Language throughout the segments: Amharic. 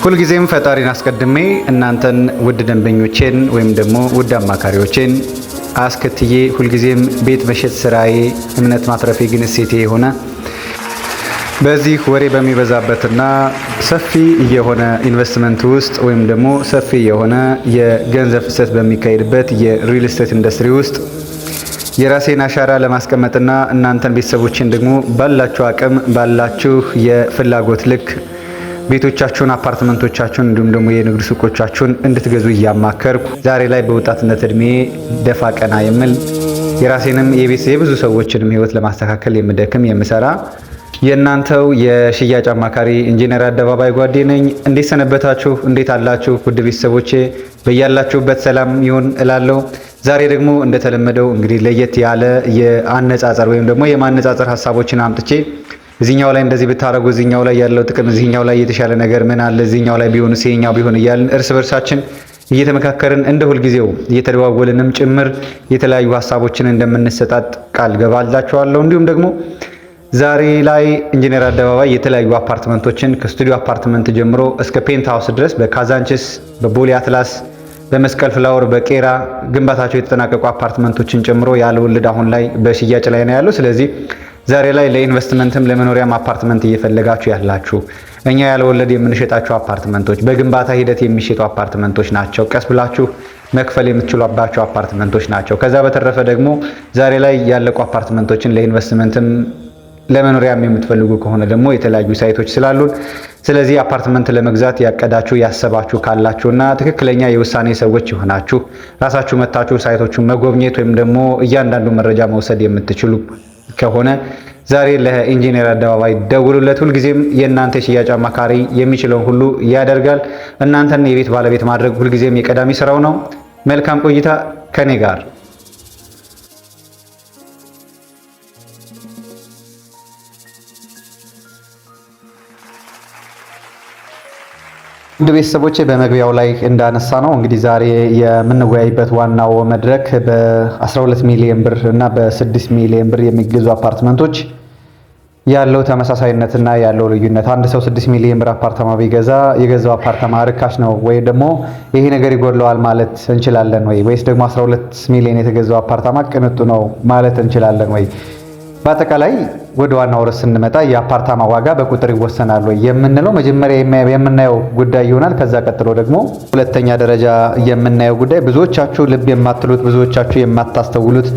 ሁልጊዜም ፈጣሪን አስቀድሜ እናንተን ውድ ደንበኞቼን ወይም ደግሞ ውድ አማካሪዎቼን አስከትዬ ሁልጊዜም ቤት መሸጥ ስራዬ እምነት ማትረፌ ግን እሴቴ የሆነ በዚህ ወሬ በሚበዛበትና ሰፊ የሆነ ኢንቨስትመንት ውስጥ ወይም ደግሞ ሰፊ የሆነ የገንዘብ ፍሰት በሚካሄድበት የሪል ስቴት ኢንዱስትሪ ውስጥ የራሴን አሻራ ለማስቀመጥና እናንተን ቤተሰቦችን ደግሞ ባላችሁ አቅም ባላችሁ የፍላጎት ልክ ቤቶቻችሁን አፓርትመንቶቻችሁን እንዲሁም ደግሞ የንግድ ሱቆቻችሁን እንድትገዙ እያማከርኩ ዛሬ ላይ በወጣትነት እድሜ ደፋ ቀና የምል የራሴንም የብዙ ሰዎችንም ህይወት ለማስተካከል የምደክም የምሰራ የእናንተው የሽያጭ አማካሪ ኢንጂነር አደባባይ ጓዴ ነኝ። እንዴት ሰነበታችሁ? እንዴት አላችሁ? ውድ ቤተሰቦቼ በያላችሁበት ሰላም ይሁን እላለሁ። ዛሬ ደግሞ እንደተለመደው እንግዲህ ለየት ያለ የአነጻጸር ወይም ደግሞ የማነጻጸር ሀሳቦችን አምጥቼ እዚህኛው ላይ እንደዚህ ብታረጉ እዚህኛው ላይ ያለው ጥቅም እዚህኛው ላይ የተሻለ ነገር ምን አለ እዚህኛው ላይ ቢሆን ሲኛው ቢሆን እያልን እርስ በርሳችን እየተመካከርን እንደ ሁልጊዜው እየተደዋወልንም ጭምር የተለያዩ ሀሳቦችን እንደምንሰጣጥ ቃል ገባላችኋለሁ። እንዲሁም ደግሞ ዛሬ ላይ ኢንጂነር አደባባይ የተለያዩ አፓርትመንቶችን ከስቱዲዮ አፓርትመንት ጀምሮ እስከ ፔንት ሃውስ ድረስ በካዛንቺስ፣ በቦሌ አትላስ፣ በመስቀል ፍላወር፣ በቄራ ግንባታቸው የተጠናቀቁ አፓርትመንቶችን ጨምሮ ያለ ወለድ አሁን ላይ በሽያጭ ላይ ነው ያለው። ስለዚህ ዛሬ ላይ ለኢንቨስትመንትም ለመኖሪያም አፓርትመንት እየፈለጋችሁ ያላችሁ እኛ ያለ ወለድ የምንሸጣቸው አፓርትመንቶች በግንባታ ሂደት የሚሸጡ አፓርትመንቶች ናቸው። ቀስ ብላችሁ መክፈል የምትችሉባቸው አፓርትመንቶች ናቸው። ከዛ በተረፈ ደግሞ ዛሬ ላይ ያለቁ አፓርትመንቶችን ለኢንቨስትመንትም ለመኖሪያም የምትፈልጉ ከሆነ ደግሞ የተለያዩ ሳይቶች ስላሉን ስለዚህ አፓርትመንት ለመግዛት ያቀዳችሁ ያሰባችሁ ካላችሁና ትክክለኛ የውሳኔ ሰዎች ይሆናችሁ ራሳችሁ መታችሁ ሳይቶቹን መጎብኘት ወይም ደግሞ እያንዳንዱ መረጃ መውሰድ የምትችሉ ከሆነ ዛሬ ለኢንጂነር አደባባይ ደውሉለት። ሁልጊዜም የእናንተ ሽያጭ አማካሪ የሚችለውን ሁሉ ያደርጋል። እናንተን የቤት ባለቤት ማድረግ ሁልጊዜም የቀዳሚ ስራው ነው። መልካም ቆይታ ከኔ ጋር። ውድ ቤተሰቦቼ በመግቢያው ላይ እንዳነሳ ነው እንግዲህ ዛሬ የምንወያይበት ዋናው መድረክ በ12 ሚሊዮን ብር እና በ6 ሚሊዮን ብር የሚገዙ አፓርትመንቶች ያለው ተመሳሳይነትና ያለው ልዩነት። አንድ ሰው 6 ሚሊዮን ብር አፓርታማ ቢገዛ የገዛው አፓርታማ ርካሽ ነው ወይ ደግሞ ይሄ ነገር ይጎድለዋል ማለት እንችላለን ወይ? ወይስ ደግሞ 12 ሚሊዮን የተገዛው አፓርታማ ቅንጡ ነው ማለት እንችላለን ወይ? በአጠቃላይ ወደ ዋናው ርዕስ ስንመጣ የአፓርታማ ዋጋ በቁጥር ይወሰናል ወይ የምንለው መጀመሪያ የምናየው ጉዳይ ይሆናል። ከዛ ቀጥሎ ደግሞ ሁለተኛ ደረጃ የምናየው ጉዳይ ብዙዎቻችሁ ልብ የማትሉት ብዙዎቻችሁ የማታስተውሉት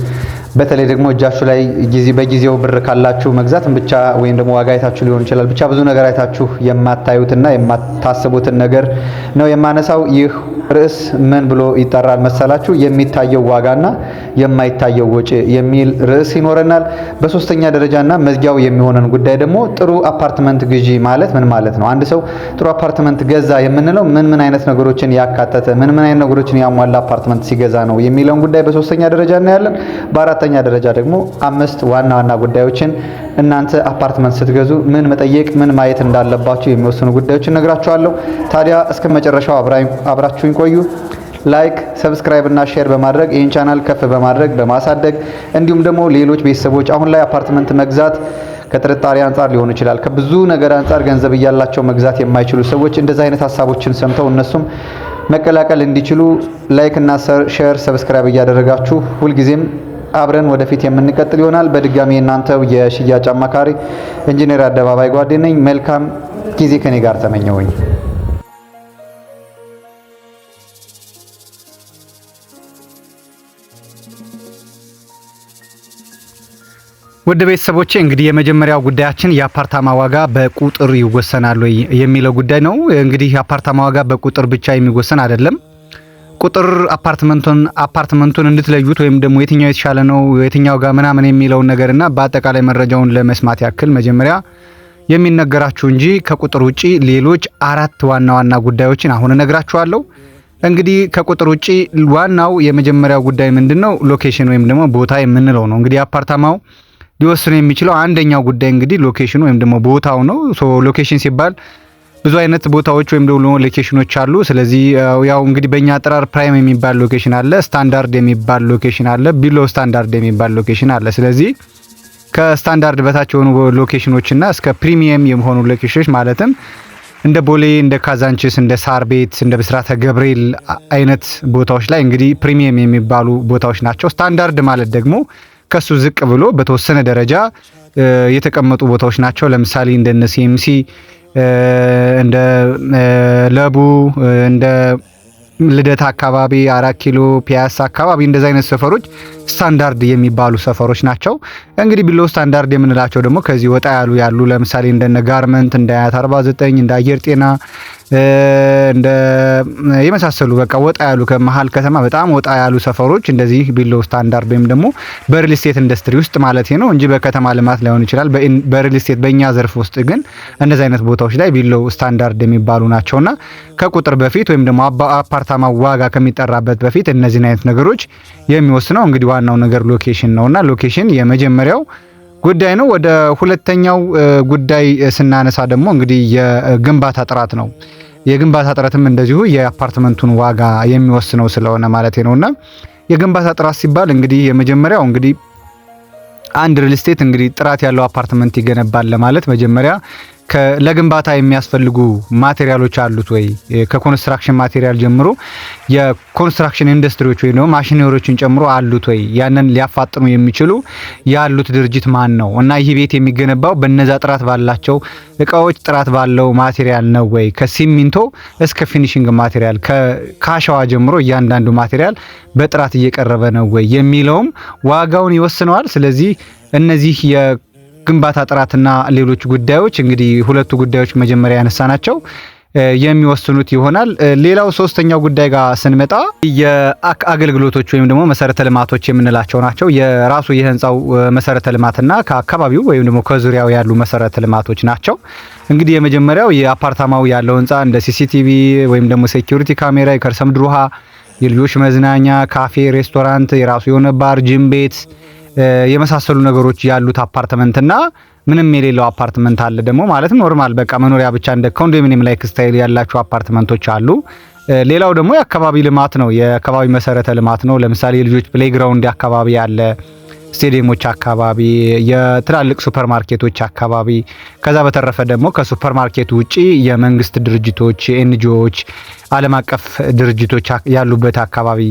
በተለይ ደግሞ እጃችሁ ላይ በጊዜው ብር ካላችሁ መግዛትን ብቻ ወይም ደግሞ ዋጋ አይታችሁ ሊሆን ይችላል ብቻ ብዙ ነገር አይታችሁ የማታዩትና የማታስቡትን ነገር ነው የማነሳው። ይህ ርዕስ ምን ብሎ ይጠራል መሰላችሁ? የሚታየው ዋጋና የማይታየው ወጪ የሚል ርዕስ ይኖረናል። በሶስተኛ ደረጃና መዝጊያው የሚሆነን ጉዳይ ደግሞ ጥሩ አፓርትመንት ግዢ ማለት ምን ማለት ነው? አንድ ሰው ጥሩ አፓርትመንት ገዛ የምንለው ምን አይነት ነገሮችን ያካተተ ምን አይነት ነገሮችን ያሟላ አፓርትመንት ሲገዛ ነው የሚለውን ጉዳይ በሶስተኛ ደረጃ እናያለን። በአራተኛ ደረጃ ደግሞ 5 ዋና ዋና ጉዳዮችን እናንተ አፓርትመንት ስትገዙ ምን መጠየቅ ምን ማየት እንዳለባችሁ የሚወስኑ ጉዳዮችን ነግራችኋለሁ። ታዲያ እስከ መጨረሻው አብራችሁኝ ቆዩ። ላይክ፣ ሰብስክራይብ እና ሼር በማድረግ ይህን ቻናል ከፍ በማድረግ በማሳደግ እንዲሁም ደግሞ ሌሎች ቤተሰቦች አሁን ላይ አፓርትመንት መግዛት ከጥርጣሬ አንጻር ሊሆን ይችላል ከብዙ ነገር አንጻር ገንዘብ እያላቸው መግዛት የማይችሉ ሰዎች እንደዛ አይነት ሀሳቦችን ሰምተው እነሱም መቀላቀል እንዲችሉ ላይክ እና ሼር ሰብስክራይብ እያደረጋችሁ ሁልጊዜም አብረን ወደፊት የምንቀጥል ይሆናል። በድጋሚ እናንተው የሽያጭ አማካሪ ኢንጂነር አደባባይ ጓዴ ነኝ። መልካም ጊዜ ከኔ ጋር ተመኘሁኝ። ውድ ቤተሰቦቼ እንግዲህ የመጀመሪያው ጉዳያችን የአፓርታማ ዋጋ በቁጥር ይወሰናል ወይ የሚለው ጉዳይ ነው። እንግዲህ የአፓርታማ ዋጋ በቁጥር ብቻ የሚወሰን አይደለም። ቁጥር አፓርትመንቱን እንድትለዩት ወይም ደግሞ የትኛው የተሻለ ነው የትኛው ጋር ምናምን የሚለውን ነገርና በአጠቃላይ መረጃውን ለመስማት ያክል መጀመሪያ የሚነገራችሁ እንጂ ከቁጥር ውጪ ሌሎች 4 ዋና ዋና ጉዳዮችን አሁን እነግራችኋለሁ። እንግዲህ ከቁጥር ውጪ ዋናው የመጀመሪያው ጉዳይ ምንድነው? ሎኬሽን ወይም ደግሞ ቦታ የምንለው ነው። እንግዲህ አፓርታማው ሊወስን የሚችለው አንደኛው ጉዳይ እንግዲህ ሎኬሽን ወይም ደግሞ ቦታው ነው። ሎኬሽን ሲባል ብዙ አይነት ቦታዎች ወይም ደግሞ ሎኬሽኖች አሉ። ስለዚህ ያው እንግዲህ በእኛ አጠራር ፕራይም የሚባል ሎኬሽን አለ፣ ስታንዳርድ የሚባል ሎኬሽን አለ፣ ቢሎ ስታንዳርድ የሚባል ሎኬሽን አለ። ስለዚህ ከስታንዳርድ በታች የሆኑ ሎኬሽኖችና እስከ ፕሪሚየም የሆኑ ሎኬሽኖች ማለትም እንደ ቦሌ፣ እንደ ካዛንቺስ፣ እንደ ሳር ቤት፣ እንደ ብስራተ ገብርኤል አይነት ቦታዎች ላይ እንግዲህ ፕሪሚየም የሚባሉ ቦታዎች ናቸው። ስታንዳርድ ማለት ደግሞ ከሱ ዝቅ ብሎ በተወሰነ ደረጃ የተቀመጡ ቦታዎች ናቸው። ለምሳሌ እንደነ ሲኤምሲ፣ እንደ ለቡ፣ እንደ ልደታ አካባቢ፣ 4 ኪሎ፣ ፒያሳ አካባቢ እንደዚህ አይነት ሰፈሮች ስታንዳርድ የሚባሉ ሰፈሮች ናቸው። እንግዲህ ቢሎ ስታንዳርድ የምንላቸው ደግሞ ከዚህ ወጣ ያሉ ለምሳሌ እንደነ ጋርመንት፣ እንደ አያት 49፣ እንደ አየር ጤና፣ እንደ የመሳሰሉ በቃ ወጣ ያሉ ከመሃል ከተማ በጣም ወጣ ያሉ ሰፈሮች እንደዚህ ቢሎ ስታንዳርድ ወይም ደግሞ በሪል ስቴት ኢንዱስትሪ ውስጥ ማለት ነው እንጂ በከተማ ልማት ላይሆን ይችላል። በሪል ስቴት በእኛ ዘርፍ ውስጥ ግን እንደዚህ አይነት ቦታዎች ላይ ቢሎ ስታንዳርድ የሚባሉ ናቸውና ከቁጥር በፊት ወይም ደግሞ አፓርታማ ዋጋ ከሚጠራበት በፊት እነዚህ አይነት ነገሮች የሚወስነው እንግዲህ ዋናው ነገር ሎኬሽን ነውና ሎኬሽን የመጀመሪያው ጉዳይ ነው። ወደ ሁለተኛው ጉዳይ ስናነሳ ደግሞ እንግዲህ የግንባታ ጥራት ነው። የግንባታ ጥራትም እንደዚሁ የአፓርትመንቱን ዋጋ የሚወስነው ስለሆነ ማለት ነውና የግንባታ ጥራት ሲባል እንግዲህ የመጀመሪያው እንግዲህ አንድ ሪል ስቴት እንግዲህ ጥራት ያለው አፓርትመንት ይገነባል ለማለት መጀመሪያ ለግንባታ የሚያስፈልጉ ማቴሪያሎች አሉት ወይ? ከኮንስትራክሽን ማቴሪያል ጀምሮ የኮንስትራክሽን ኢንዱስትሪዎች ወይ ነው ማሽነሪዎችን ጨምሮ አሉት ወይ? ያንን ሊያፋጥኑ የሚችሉ ያሉት ድርጅት ማን ነው? እና ይህ ቤት የሚገነባው በነዛ ጥራት ባላቸው እቃዎች ጥራት ባለው ማቴሪያል ነው ወይ? ከሲሚንቶ እስከ ፊኒሺንግ ማቴሪያል ከአሸዋ ጀምሮ እያንዳንዱ ማቴሪያል በጥራት እየቀረበ ነው ወይ የሚለውም ዋጋውን ይወስነዋል። ስለዚህ እነዚህ ግንባታ ጥራትና ሌሎች ጉዳዮች እንግዲህ ሁለቱ ጉዳዮች መጀመሪያ ያነሳናቸው የሚወስኑት ይሆናል። ሌላው ሶስተኛው ጉዳይ ጋር ስንመጣ የአገልግሎቶች ወይም ደግሞ መሰረተ ልማቶች የምንላቸው ናቸው። የራሱ የህንጻው መሰረተ ልማትና ከአካባቢው ወይም ደግሞ ከዙሪያው ያሉ መሰረተ ልማቶች ናቸው። እንግዲህ የመጀመሪያው የአፓርታማው ያለው ህንጻ እንደ ሲሲቲቪ ወይም ደግሞ ሴኩሪቲ ካሜራ፣ የከርሰ ምድር ውሃ፣ የልጆች መዝናኛ፣ ካፌ፣ ሬስቶራንት፣ የራሱ የሆነ ባር፣ ጂም ቤት የመሳሰሉ ነገሮች ያሉት አፓርትመንትና ምንም የሌለው አፓርትመንት አለ ደግሞ ማለት ኖርማል በቃ መኖሪያ ብቻ እንደ ኮንዶሚኒየም ላይክ ስታይል ያላቸው አፓርትመንቶች አሉ። ሌላው ደግሞ የአካባቢ ልማት ነው። የአካባቢ መሰረተ ልማት ነው። ለምሳሌ የልጆች ፕሌይግራውንድ አካባቢ ያለ፣ ስቴዲየሞች አካባቢ፣ የትላልቅ ሱፐርማርኬቶች አካባቢ፣ ከዛ በተረፈ ደግሞ ከሱፐርማርኬቱ ውጪ የመንግስት ድርጅቶች፣ ኤንጂኦዎች፣ ዓለም አቀፍ ድርጅቶች ያሉበት አካባቢ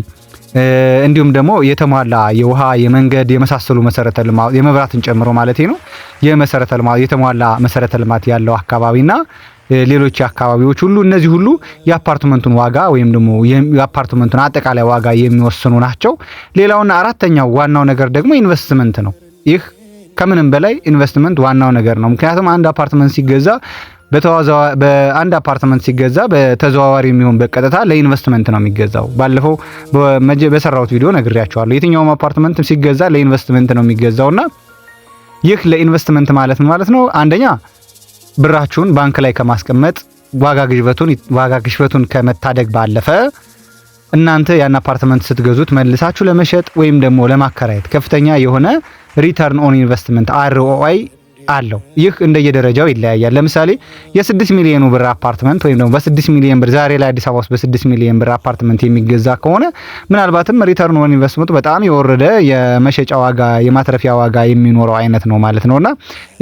እንዲሁም ደግሞ የተሟላ የውሃ የመንገድ የመሳሰሉ መሰረተ ልማት የመብራትን ጨምሮ ማለት ነው የመሰረተ ልማት የተሟላ መሰረተ ልማት ያለው አካባቢና ሌሎች አካባቢዎች ሁሉ እነዚህ ሁሉ የአፓርትመንቱን ዋጋ ወይም ደግሞ የአፓርትመንቱን አጠቃላይ ዋጋ የሚወስኑ ናቸው። ሌላውና አራተኛው ዋናው ነገር ደግሞ ኢንቨስትመንት ነው። ይህ ከምንም በላይ ኢንቨስትመንት ዋናው ነገር ነው። ምክንያቱም አንድ አፓርትመንት ሲገዛ በአንድ አፓርትመንት ሲገዛ በተዘዋዋሪ የሚሆን በቀጥታ ለኢንቨስትመንት ነው የሚገዛው። ባለፈው በሰራሁት ቪዲዮ ነግሬያቸዋለሁ። የትኛውም አፓርትመንት ሲገዛ ለኢንቨስትመንት ነው የሚገዛውና ይህ ለኢንቨስትመንት ማለት ነው አንደኛ ብራችሁን ባንክ ላይ ከማስቀመጥ ዋጋ ግሽበቱን ከመታደግ ባለፈ እናንተ ያን አፓርትመንት ስትገዙት መልሳችሁ ለመሸጥ ወይም ደግሞ ለማከራየት ከፍተኛ የሆነ ሪተርን ኦን ኢንቨስትመንት ROI አለው። ይህ እንደየደረጃው ይለያያል። ለምሳሌ የ6 ሚሊዮን ብር አፓርትመንት ወይም ደግሞ በ6 ሚሊዮን ብር ዛሬ ላይ አዲስ አበባ ውስጥ በ6 ሚሊዮን ብር አፓርትመንት የሚገዛ ከሆነ ምናልባትም ሪተርን ኦን ኢንቨስትመንቱ በጣም የወረደ የመሸጫ ዋጋ የማትረፊያ ዋጋ የሚኖረው አይነት ነው ማለት ነውና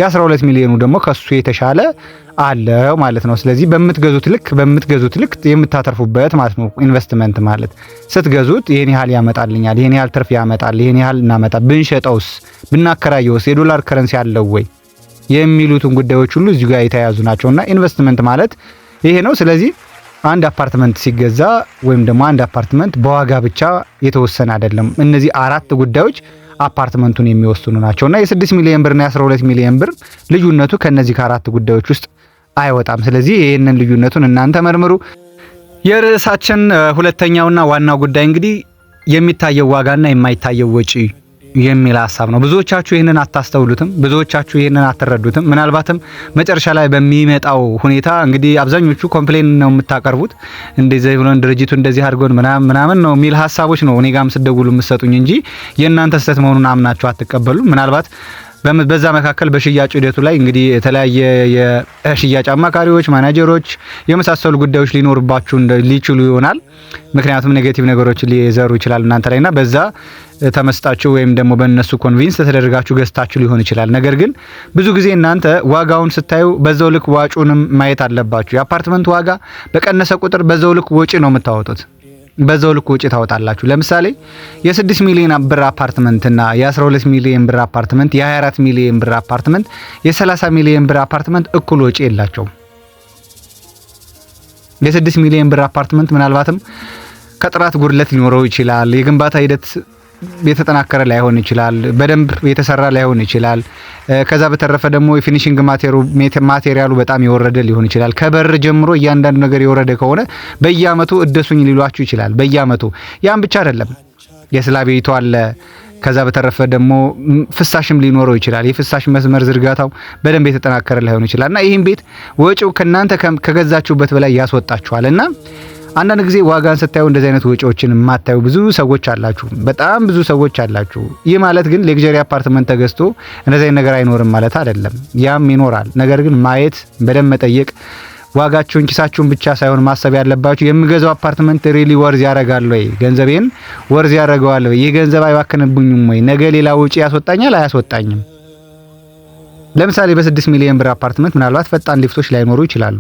የ12 ሚሊዮኑ ደግሞ ከሱ የተሻለ አለው ማለት ነው። ስለዚህ በምትገዙት ልክ የምታተርፉበት ማለት ነው። ኢንቨስትመንት ማለት ስትገዙት ይሄን ያህል ያመጣልኛል፣ ይሄን ያህል ትርፍ ያመጣል፣ ይሄን ያህል እናመጣ ብንሸጠውስ ብናከራየውስ የዶላር ከረንሲ ያለው ወይ የሚሉትን ጉዳዮች ሁሉ እዚህ ጋር የተያዙ ናቸውና ኢንቨስትመንት ማለት ይሄ ነው። ስለዚህ አንድ አፓርትመንት ሲገዛ ወይም ደግሞ አንድ አፓርትመንት በዋጋ ብቻ የተወሰነ አይደለም። እነዚህ አራት ጉዳዮች አፓርትመንቱን የሚወስኑ ናቸውና የ6 ሚሊዮን ብርና የ12 ሚሊዮን ብር ልዩነቱ ከነዚህ ከአራት ጉዳዮች ውስጥ አይወጣም። ስለዚህ ይሄንን ልዩነቱን እናንተ መርምሩ። የርዕሳችን ሁለተኛውና ዋናው ጉዳይ እንግዲህ የሚታየው ዋጋና የማይታየው ወጪ የሚል ሀሳብ ነው። ብዙዎቻችሁ ይሄንን አታስተውሉትም፣ ብዙዎቻችሁ ይሄንን አትረዱትም። ምናልባትም መጨረሻ ላይ በሚመጣው ሁኔታ እንግዲህ አብዛኞቹ ኮምፕሌን ነው የምታቀርቡት። እንደዚህ ብሎን ድርጅቱ እንደዚህ አድርጎን ምናምን ነው የሚል ሀሳቦች ነው እኔ ጋርም ስደውሉ የምትሰጡኝ እንጂ የእናንተ ስህተት መሆኑን አምናችሁ አትቀበሉም። ምናልባት በዛ መካከል በሽያጭ ሂደቱ ላይ እንግዲህ የተለያየ የሽያጭ አማካሪዎች፣ ማናጀሮች የመሳሰሉ ጉዳዮች ሊኖርባችሁ ሊችሉ ይሆናል። ምክንያቱም ኔጌቲቭ ነገሮችን ሊዘሩ ይችላል እናንተ ላይና በዛ ተመስጣችሁ ወይም ደግሞ በእነሱ ኮንቪንስ ተደረጋችሁ ገዝታችሁ ሊሆን ይችላል። ነገር ግን ብዙ ጊዜ እናንተ ዋጋውን ስታዩ በዛው ልክ ዋጩንም ማየት አለባችሁ። የአፓርትመንት ዋጋ በቀነሰ ቁጥር በዛው ልክ ወጪ ነው የምታወጡት። በዛው ልክ ወጪ ታወጣላችሁ። ለምሳሌ የ6 ሚሊዮን ብር አፓርትመንት እና የ12 ሚሊዮን ብር አፓርትመንት፣ የ24 ሚሊዮን ብር አፓርትመንት፣ የ30 ሚሊዮን ብር አፓርትመንት እኩል ወጪ የላቸውም። የ6 ሚሊዮን ብር አፓርትመንት ምናልባትም ከጥራት ጉድለት ሊኖረው ይችላል። የግንባታ ሂደት የተጠናከረ ላይሆን ይችላል። በደንብ የተሰራ ላይሆን ይችላል። ከዛ በተረፈ ደግሞ የፊኒሺንግ ማቴሪያሉ በጣም የወረደ ሊሆን ይችላል። ከበር ጀምሮ እያንዳንዱ ነገር የወረደ ከሆነ በየአመቱ እደሱኝ ሊሏችሁ ይችላል። በየአመቱ ያን ብቻ አይደለም፣ የስላብ ቤቱ አለ። ከዛ በተረፈ ደግሞ ፍሳሽም ሊኖረው ይችላል። የፍሳሽ መስመር ዝርጋታው በደንብ የተጠናከረ ላይሆን ይችላል እና ይህን ቤት ወጪው ከናንተ ከገዛችሁበት በላይ ያስወጣችኋልና አንዳንድ ጊዜ ዋጋን ስታዩ እንደዚህ አይነት ወጪዎችን የማታዩ ብዙ ሰዎች አላችሁ፣ በጣም ብዙ ሰዎች አላችሁ። ይህ ማለት ግን ሌክዠሪ አፓርትመንት ተገዝቶ እንደዚህ አይነት ነገር አይኖርም ማለት አይደለም። ያም ይኖራል። ነገር ግን ማየት፣ በደንብ መጠየቅ፣ ዋጋችሁን ኪሳችሁን ብቻ ሳይሆን ማሰብ ያለባችሁ የምገዛው አፓርትመንት ሪሊ ወርዝ ያረጋል ወይ፣ ገንዘቤን ወርዝ ያረጋዋል ወይ፣ ይህ ገንዘብ አይባክንብኝም ወይ፣ ነገ ሌላ ወጪ ያስወጣኛል አያስወጣኝም። ለምሳሌ በ6 ሚሊዮን ብር አፓርትመንት ምናልባት ፈጣን ሊፍቶች ላይኖሩ ይችላሉ።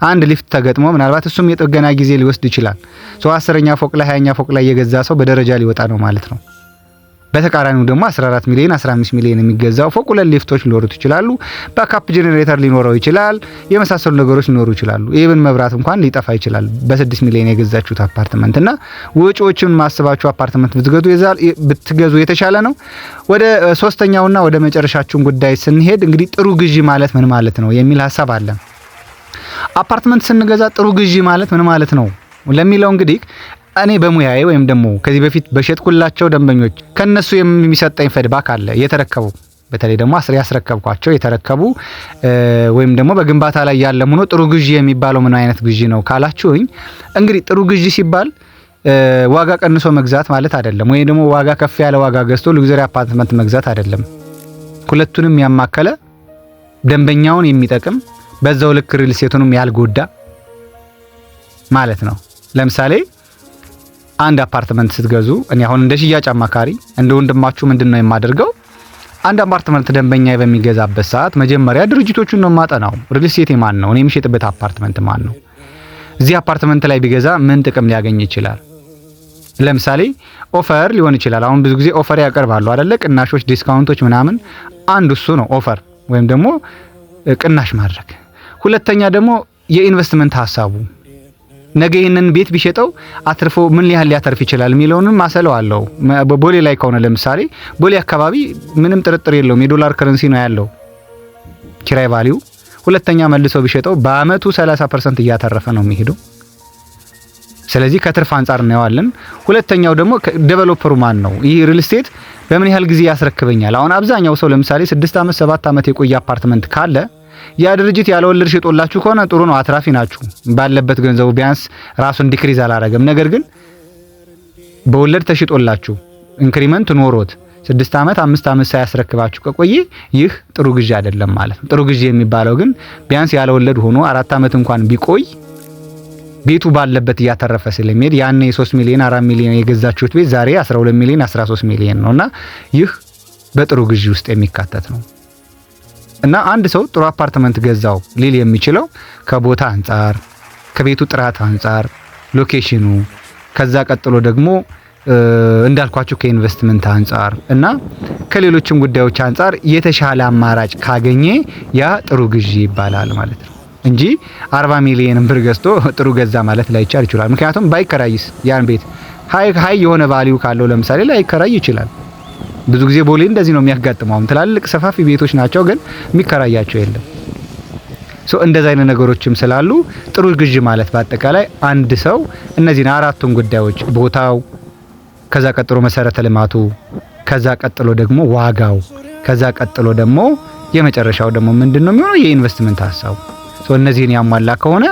አንድ ሊፍት ተገጥሞ ምናልባት እሱም የጥገና ጊዜ ሊወስድ ይችላል። 10ኛ ፎቅ ላይ 20ኛ ፎቅ ላይ የገዛ ሰው በደረጃ ሊወጣ ነው ማለት ነው። በተቃራኒው ደግሞ 14 ሚሊዮን 15 ሚሊዮን የሚገዛው ፎቅ ሁለት ሊፍቶች ሊኖሩት ይችላሉ። ባካፕ ጄኔሬተር ሊኖረው ይችላል። የመሳሰሉ ነገሮች ሊኖሩ ይችላሉ። ኢቭን መብራት እንኳን ሊጠፋ ይችላል በ6 ሚሊዮን የገዛችሁት አፓርትመንት እና ወጪዎችን ማስባችሁ አፓርትመንት ብትገዙ የተሻለ ነው። ወደ ሶስተኛውና ወደ መጨረሻችሁን ጉዳይ ስንሄድ እንግዲህ ጥሩ ግዢ ማለት ምን ማለት ነው የሚል ሀሳብ አለ። አፓርትመንት ስንገዛ ጥሩ ግዢ ማለት ምን ማለት ነው ለሚለው እንግዲህ እኔ በሙያዬ ወይም ደግሞ ከዚህ በፊት በሸጥኩላቸው ደንበኞች ከነሱ የሚሰጠኝ ፊድባክ አለ። የተረከቡ በተለይ ደግሞ ያስረከብኳቸው የተረከቡ ወይም ደግሞ በግንባታ ላይ ያለ ሆኖ ጥሩ ግዢ የሚባለው ምን አይነት ግዢ ነው ካላችሁኝ፣ እንግዲህ ጥሩ ግዢ ሲባል ዋጋ ቀንሶ መግዛት ማለት አይደለም። ወይ ደግሞ ዋጋ ከፍ ያለ ዋጋ ገዝቶ ሉክዘሪ አፓርትመንት መግዛት አይደለም። ሁለቱንም ያማከለ ደንበኛውን የሚጠቅም በዛው ልክ ሪል ስቴቱንም ያልጎዳ ማለት ነው። ለምሳሌ አንድ አፓርትመንት ስትገዙ እኔ አሁን እንደ ሽያጭ አማካሪ እንደ ወንድማችሁ ምንድነው የማደርገው? አንድ አፓርትመንት ደንበኛ በሚገዛበት ሰዓት መጀመሪያ ድርጅቶቹን ነው ማጠናው። ሪል ስቴት ማን ነው? እኔ የምሸጥበት አፓርትመንት ማን ነው? እዚህ አፓርትመንት ላይ ቢገዛ ምን ጥቅም ሊያገኝ ይችላል? ለምሳሌ ኦፈር ሊሆን ይችላል። አሁን ብዙ ጊዜ ኦፈር ያቀርባሉ አይደለ? ቅናሾች፣ ዲስካውንቶች ምናምን። አንዱ እሱ ነው ኦፈር ወይም ደግሞ ቅናሽ ማድረግ። ሁለተኛ ደግሞ የኢንቨስትመንት ሀሳቡ ነገ ይሄንን ቤት ቢሸጠው አትርፎ ምን ያህል ሊያተርፍ ይችላል የሚለውንም ማሰለው አለው። ቦሌ ላይ ከሆነ ለምሳሌ ቦሌ አካባቢ ምንም ጥርጥር የለውም የዶላር ከረንሲ ነው ያለው ኪራይ ቫልዩ። ሁለተኛ መልሶ ቢሸጠው በአመቱ 30% እያተረፈ ነው የሚሄደው። ስለዚህ ከትርፍ አንፃር እናየዋለን። ሁለተኛው ደግሞ ዴቨሎፐሩ ማን ነው? ይህ ሪል ስቴት በምን ያህል ጊዜ ያስረክበኛል? አሁን አብዛኛው ሰው ለምሳሌ 6 አመት 7 አመት የቆየ አፓርትመንት ካለ ያ ድርጅት ያለ ወለድ ሽጦላችሁ ከሆነ ጥሩ ነው፣ አትራፊ ናችሁ። ባለበት ገንዘቡ ቢያንስ ራሱን ዲክሪዝ አላረገም። ነገር ግን በወለድ ተሽጦላችሁ ኢንክሪመንት ኖሮት 6 አመት 5 አመት ሳያስረክባችሁ ከቆየ ይህ ጥሩ ግዢ አይደለም ማለት ነው። ጥሩ ግዢ የሚባለው ግን ቢያንስ ያለ ወለድ ሆኖ 4 አመት እንኳን ቢቆይ ቤቱ ባለበት እያተረፈ ስለሚሄድ ያኔ 3 ሚሊዮን 4 ሚሊዮን የገዛችሁት ቤት ዛሬ 12 ሚሊዮን 13 ሚሊዮን ነውና ይህ በጥሩ ግዢ ውስጥ የሚካተት ነው። እና አንድ ሰው ጥሩ አፓርትመንት ገዛው ሊል የሚችለው ከቦታ አንፃር፣ ከቤቱ ጥራት አንፃር፣ ሎኬሽኑ፣ ከዛ ቀጥሎ ደግሞ እንዳልኳችሁ ከኢንቨስትመንት አንፃር እና ከሌሎችም ጉዳዮች አንፃር የተሻለ አማራጭ ካገኘ ያ ጥሩ ግዢ ይባላል ማለት ነው እንጂ 40 ሚሊዮን ብር ገዝቶ ጥሩ ገዛ ማለት ላይቻል ይችላል። ምክንያቱም ባይከራይስ ያን ቤት ሃይ የሆነ ቫልዩ ካለው ለምሳሌ ላይከራይ ይችላል። ብዙ ጊዜ ቦሌ እንደዚህ ነው የሚያጋጥመው። ትላልቅ ሰፋፊ ቤቶች ናቸው ግን የሚከራያቸው የለም። እንደዛ አይነት ነገሮችም ስላሉ ጥሩ ግዢ ማለት በአጠቃላይ አንድ ሰው እነዚህን አራቱን ጉዳዮች ቦታው፣ ከዛ ቀጥሎ መሰረተ ልማቱ፣ ከዛ ቀጥሎ ደግሞ ዋጋው፣ ከዛ ቀጥሎ ደግሞ የመጨረሻው ደግሞ ምንድነው የሚሆነው የኢንቨስትመንት ሀሳቡ እነዚህን ያሟላ ከሆነ